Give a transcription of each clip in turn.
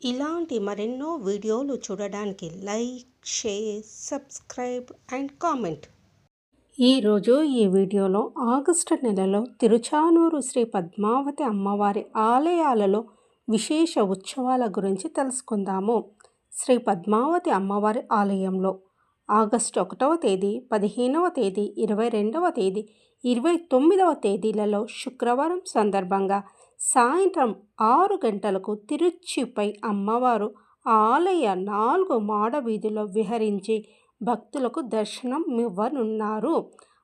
ఇలాంటి మరెన్నో వీడియోలు చూడడానికి like, share, subscribe and comment. ఈరోజు ఈ వీడియోలో ఆగస్టు నెలలో తిరుచానూరు శ్రీ పద్మావతి అమ్మవారి ఆలయాలలో విశేష ఉత్సవాల గురించి తెలుసుకుందాము. శ్రీ పద్మావతి అమ్మవారి ఆలయంలో ఆగస్టు 1వ తేదీ, 15వ తేదీ, 22వ తేదీ, 29వ తేదీలలో శుక్రవారం సందర్భంగా సాయంత్రం 6 గంటలకు తిరుచ్చిపై అమ్మవారు ఆలయ 4 మాడ వీధిలో విహరించి భక్తులకు దర్శనం ఇవ్వనున్నారు.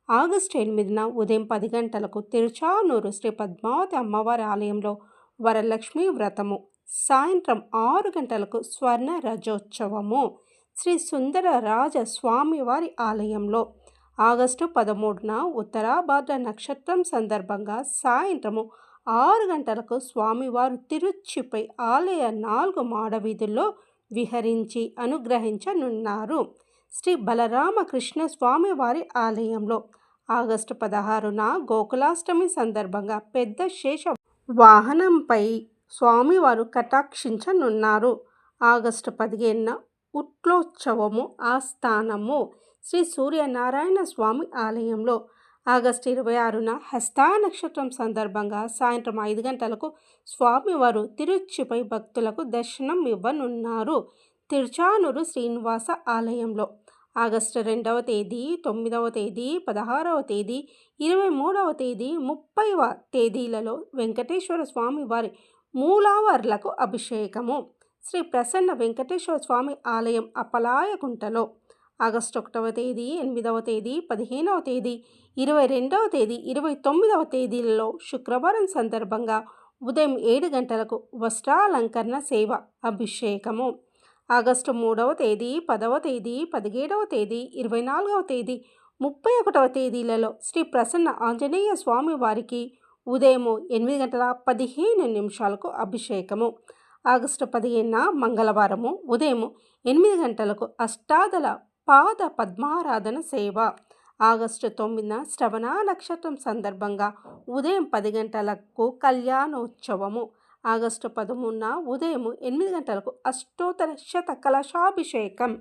ఆగస్టు 8న ఉదయం 10 గంటలకు తిరుచానూరు శ్రీ పద్మావతి అమ్మవారి ఆలయంలో వరలక్ష్మి వ్రతము, సాయంత్రం 6 గంటలకు స్వర్ణ రజోత్సవము. శ్రీ సుందర రాజ స్వామివారి ఆలయంలో ఆగస్టు 13న ఉత్తరాభాద్ర నక్షత్రం సందర్భంగా సాయంత్రము 6 గంటలకు స్వామివారు తిరుచ్చిపై ఆలయ 4 మాడవీధుల్లో విహరించి అనుగ్రహించనున్నారు. శ్రీ బలరామకృష్ణ స్వామివారి ఆలయంలో ఆగస్టు 16న గోకులాష్టమి సందర్భంగా పెద్ద శేష వాహనంపై స్వామివారు కటాక్షించనున్నారు. ఆగస్టు 15న ఉట్లోత్సవము ఆస్థానము. శ్రీ సూర్యనారాయణ స్వామి ఆలయంలో ఆగస్టు 26న హస్తా నక్షత్రం సందర్భంగా సాయంత్రం 5 గంటలకు స్వామివారు తిరుచ్చిపై భక్తులకు దర్శనం ఇవ్వనున్నారు. తిరుచానూరు శ్రీనివాస ఆలయంలో ఆగస్టు 2వ తేదీ, 9వ తేదీ, 16వ తేదీ, 23వ తేదీ, 30వ తేదీలలో వెంకటేశ్వర స్వామి వారి మూలావర్లకు అభిషేకము. శ్రీ ప్రసన్న వెంకటేశ్వర స్వామి ఆలయం అప్పలాయకుంటలో ఆగస్టు 1వ తేదీ, 8వ తేదీ, 15వ తేదీ, 22వ తేదీ, 29వ తేదీలలో శుక్రవారం సందర్భంగా ఉదయం 7 గంటలకు వస్త్రాలంకరణ సేవ అభిషేకము. ఆగస్టు 3వ తేదీ, 10వ తేదీ, 17వ తేదీ, 24వ తేదీ, 31వ తేదీలలో శ్రీ ప్రసన్న ఆంజనేయ స్వామి వారికి ఉదయం 8:15 అభిషేకము. ఆగస్టు 15న మంగళవారము ఉదయం 8 గంటలకు అష్టాదళ పాద పద్మారాధన సేవ. ఆగస్టు 9న శ్రవణ నక్షత్రం సందర్భంగా ఉదయం 10 గంటలకు కళ్యాణోత్సవము. ఆగస్టు 13న ఉదయం 8 గంటలకు అష్టోత్తర శత కలశాభిషేకం.